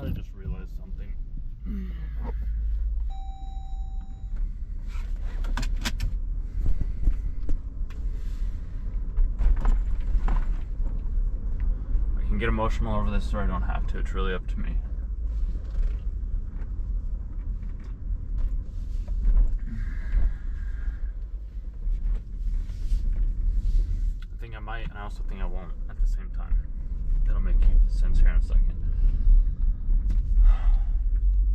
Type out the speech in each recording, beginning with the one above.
I just realized something. I can get emotional over this or I don't have to. It's really up to me. I think I might, and I also think I won't at the same time. That'll make sense here in a second.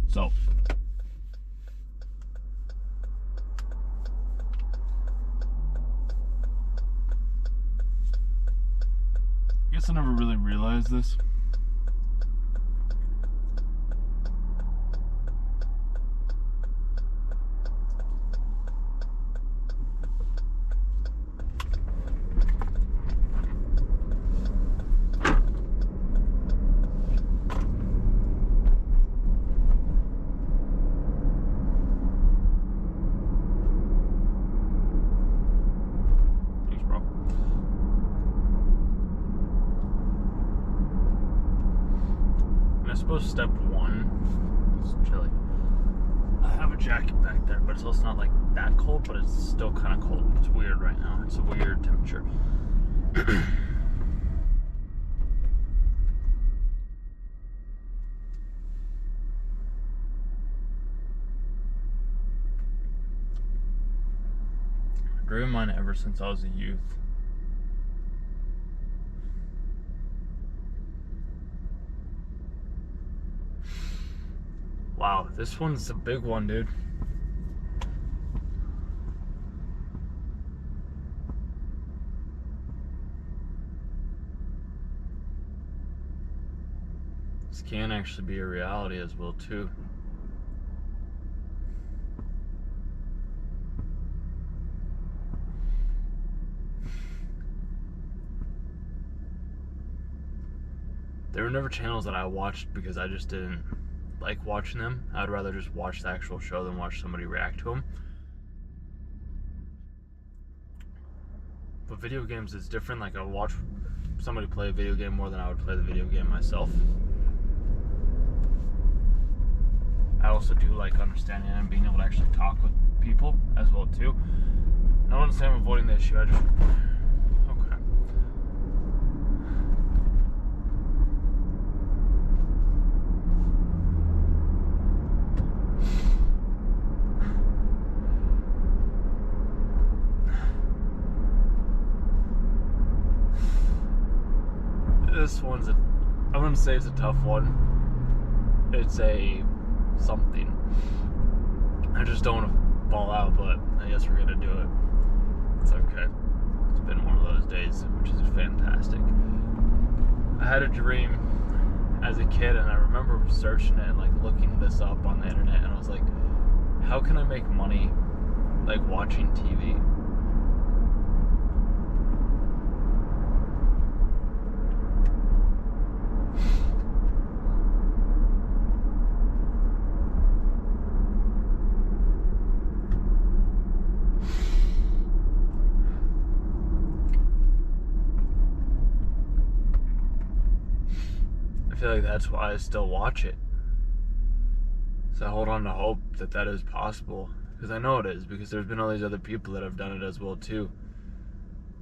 So, I guess I never really realized this. I suppose step one is chilly. I have a jacket back there, but it's also not like that cold, but it's still kind of cold. It's weird right now. It's a weird temperature. I've driven mine ever since I was a youth. Wow, this one's a big one, dude. This can actually be a reality as well, too. There were never channels that I watched because I just didn't like watching them. I'd rather just watch the actual show than watch somebody react to them. But video games is different. Like, I watch somebody play a video game more than I would play the video game myself. I also do like understanding and being able to actually talk with people as well too. I don't want to say I'm avoiding the issue. I just okay. This one's I wouldn't say it's a tough one. It's a something. I just don't want to fall out, but I guess we're gonna do it. It's okay. It's been one of those days, which is fantastic. I had a dream as a kid, and I remember searching it and like looking this up on the internet, and I was like, how can I make money like watching TV? I feel like that's why I still watch it. So I hold on to hope that that is possible, because I know it is, because there's been all these other people that have done it as well too.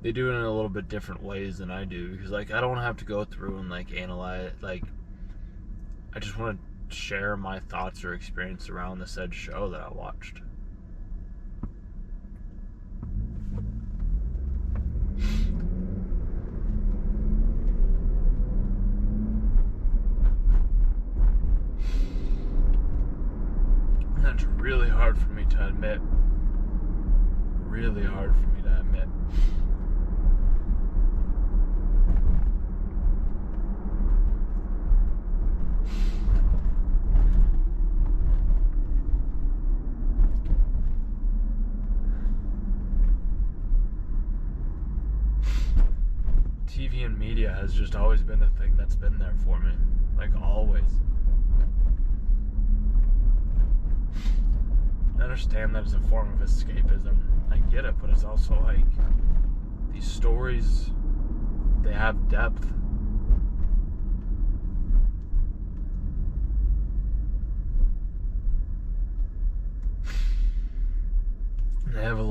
They do it in a little bit different ways than I do, because like I don't have to go through and like analyze, like I just want to share my thoughts or experience around the said show that I watched. That's really hard for me to admit. Really hard for me to admit. TV and media has just always been the thing that's been there for me. Like, always. I understand that it's a form of escapism. I get it, but it's also like these stories, they have depth.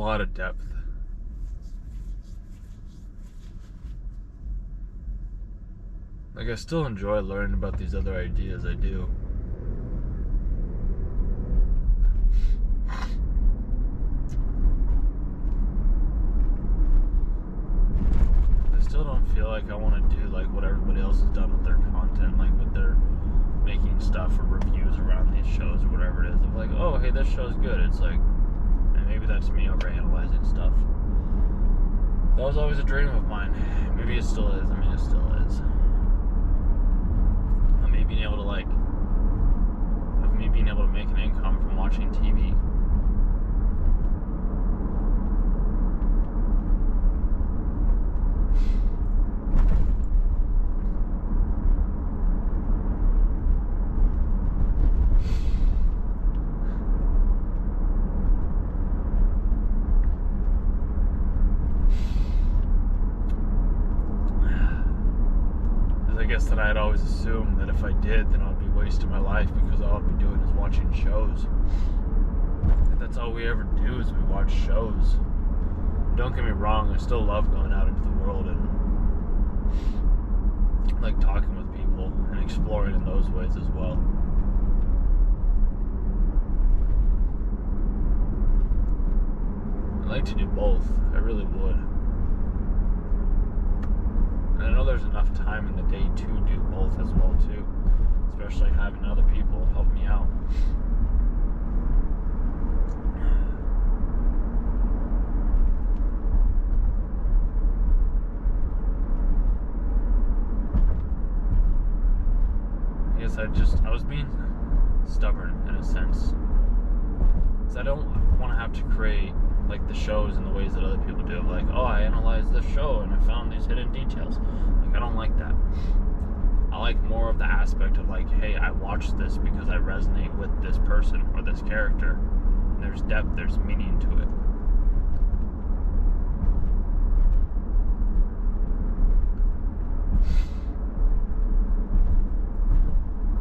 lot of depth. Like, I still enjoy learning about these other ideas, I do. I still don't feel like I want to do like what everybody else has done with their content, like with their making stuff or reviews around these shows or whatever it is. Of like, oh, hey, this show's good. It's like, and maybe that's me overanalyzing stuff. That was always a dream of mine. Maybe it still is. I mean, it still is. Me being able to make an income from watching TV. I guess that I had always assumed that if I did, then I'd be wasting my life because all I'd be doing is watching shows. And that's all we ever do is we watch shows. Don't get me wrong, I still love going out into the world and like talking with people and exploring in those ways as well. I'd like to do both. I really would. And I know there's enough time in the day to do both as well too, especially having other people help me out. I guess I was being stubborn in a sense, because I don't want to have to create like the shows in the ways that other people do. Like, oh, I analyzed this show and I found these hidden details. Like, I don't like that. I like more of the aspect of like, hey, I watched this because I resonate with this person or this character. And there's depth, there's meaning to it.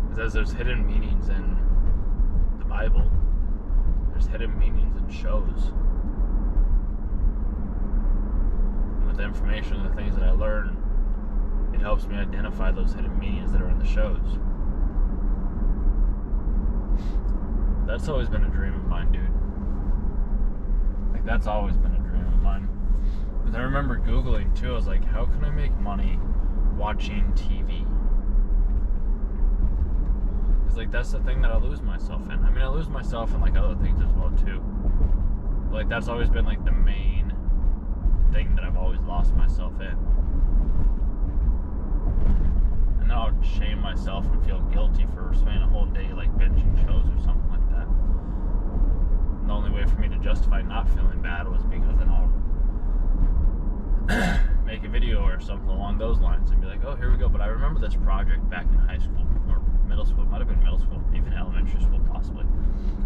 Because there's hidden meanings in the Bible. There's hidden meanings in shows. The information and the things that I learn, it helps me identify those hidden meanings that are in the shows. That's always been a dream of mine, dude. Like, that's always been a dream of mine. Because I remember Googling too, I was like, how can I make money watching TV? Because like, that's the thing that I lose myself in. I mean, I lose myself in like other things as well too. But like, that's always been like the main thing that I've always lost myself in. And then I'll shame myself and feel guilty for spending a whole day like binging shows or something like that. And the only way for me to justify not feeling bad was because then I'll make a video or something along those lines and be like, oh, here we go. But I remember this project back in high school or middle school. It might have been middle school, even elementary school possibly,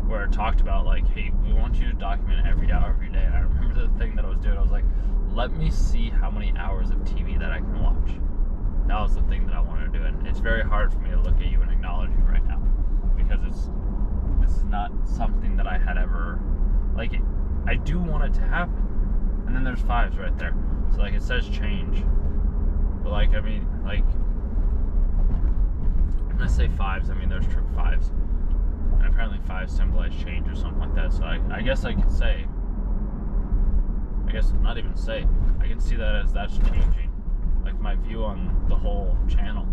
where it talked about like, hey, we want you to document every hour of your day. And I remember the thing that I was doing, I was like, let me see how many hours of TV that I can watch. That was the thing that I wanted to do. And it's very hard for me to look at you and acknowledge you right now, because this is not something that I had ever, like, I do want it to happen. And then there's fives right there. So like, it says change. But like, I mean, like, when I say fives, I mean there's true fives. And apparently fives symbolize change or something like that. So I guess I could say, I guess not even say, I can see that as that's changing, like my view on the whole channel.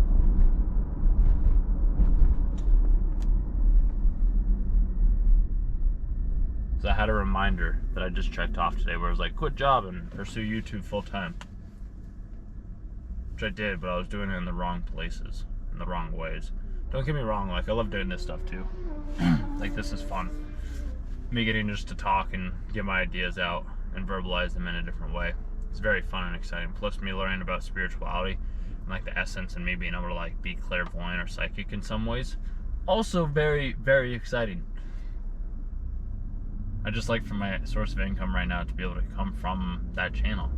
So I had a reminder that I just checked off today where it was like, quit job and pursue YouTube full time. Which I did, but I was doing it in the wrong places, in the wrong ways. Don't get me wrong, like, I love doing this stuff too. Like, this is fun. Me getting just to talk and get my ideas out and verbalize them in a different way. It's very fun and exciting. Plus me learning about spirituality and like the essence and me being able to like be clairvoyant or psychic in some ways. Also very, very exciting. I just like for my source of income right now to be able to come from that channel.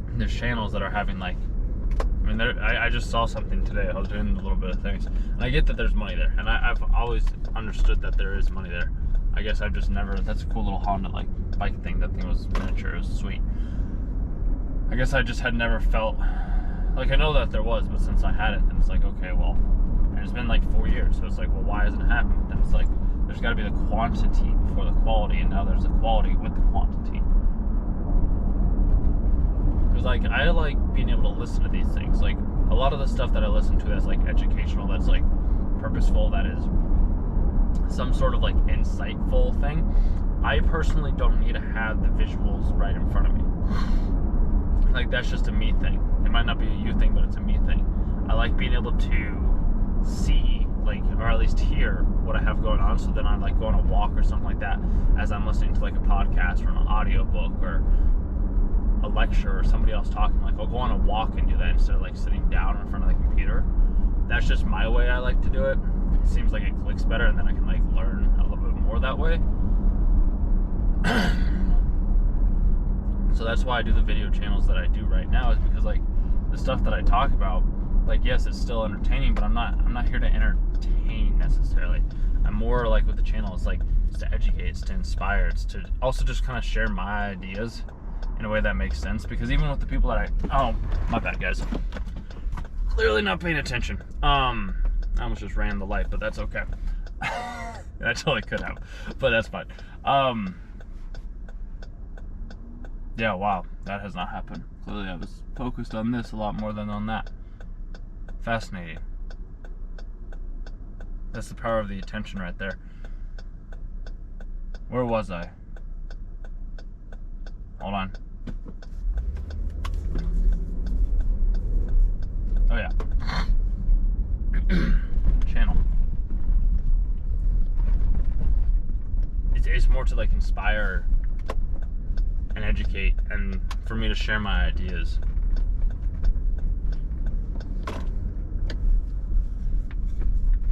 And there's channels that are having like I mean, I just saw something today. I was doing a little bit of things, and I get that there's money there, and I've always understood that there is money there. I guess I've just never. That's a cool little Honda like bike thing. That thing was miniature. It was sweet. I guess I just had never felt like I know that there was, but since I had it, then it's like, okay, well, and it's been like 4 years, so it's like, well, why hasn't it happened? And it's like, there's got to be the quantity before the quality, and now there's the quality with the quantity. Because like I like being able to listen to these things. Like a lot of the stuff that I listen to that's like educational, that's like purposeful, that is some sort of like insightful thing. I personally don't need to have the visuals right in front of me. Like that's just a me thing. It might not be a you thing, but it's a me thing. I like being able to see, like, or at least hear what I have going on. So then I like go on a walk or something like that as I'm listening to like a podcast or an audio book or a lecture or somebody else talking. Like I'll go on a walk and do that instead of like sitting down in front of the computer. That's just my way I like to do it. It seems like it clicks better, and then I can like learn a little bit more that way. So that's why I do the video channels that I do right now, is because like the stuff that I talk about, like yes, it's still entertaining, but I'm not here to entertain necessarily. I'm more like with the channel, it's like it's to educate, it's to inspire, it's to also just kind of share my ideas in a way that makes sense. Because even with the people that oh, my bad guys, clearly not paying attention. I almost just ran the light, but that's okay. I totally could have, but that's fine. Yeah, wow, that has not happened. Clearly I was focused on this a lot more than on that. Fascinating. That's the power of the attention right there. Where was I? Hold on. Oh yeah. Channel. It's more to like inspire and educate, and for me to share my ideas.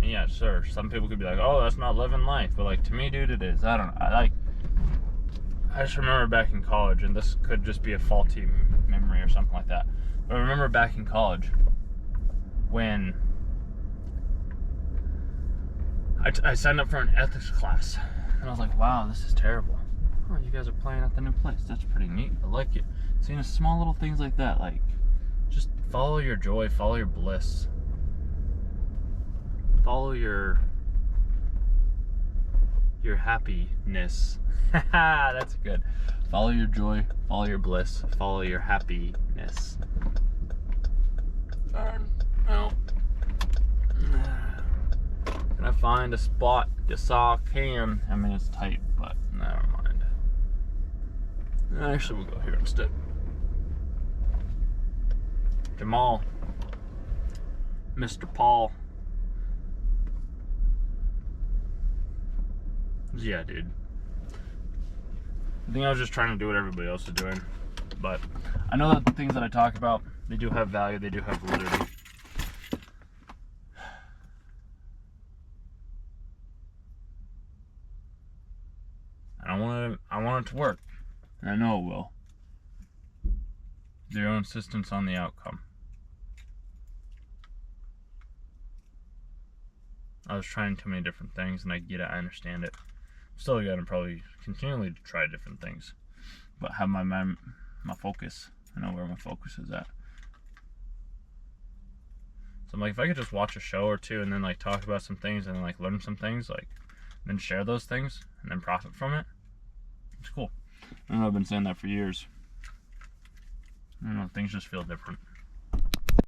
And yeah, sure, some people could be like, oh, that's not living life, but like to me, dude, it is. I don't know. I just remember back in college, and this could just be a faulty memory or something like that, but I remember back in college when I signed up for an ethics class, and I was like, wow, this is terrible. Oh, you guys are playing at the new place. That's pretty neat. I like it. Seeing small little things like that, like just follow your joy, follow your bliss, follow your happiness. That's good. Follow your joy, follow your bliss, follow your happiness. Darn. Oh. Can I find a spot? Yes, I can. I mean, it's tight, but never mind. Actually, we'll go here instead. Jamal. Mr. Paul. Yeah, dude. I think I was just trying to do what everybody else is doing. But I know that the things that I talk about, they do have value, they do have validity. And I want it to work. And I know it will. Zero insistence on the outcome. I was trying too many different things, and I get it, I understand it. Still gotta probably continually try different things, but have my focus. I know where my focus is at. So I'm like, if I could just watch a show or two and then like talk about some things and then like learn some things, like then share those things and then profit from it, it's cool. I know I've been saying that for years. I don't know, things just feel different.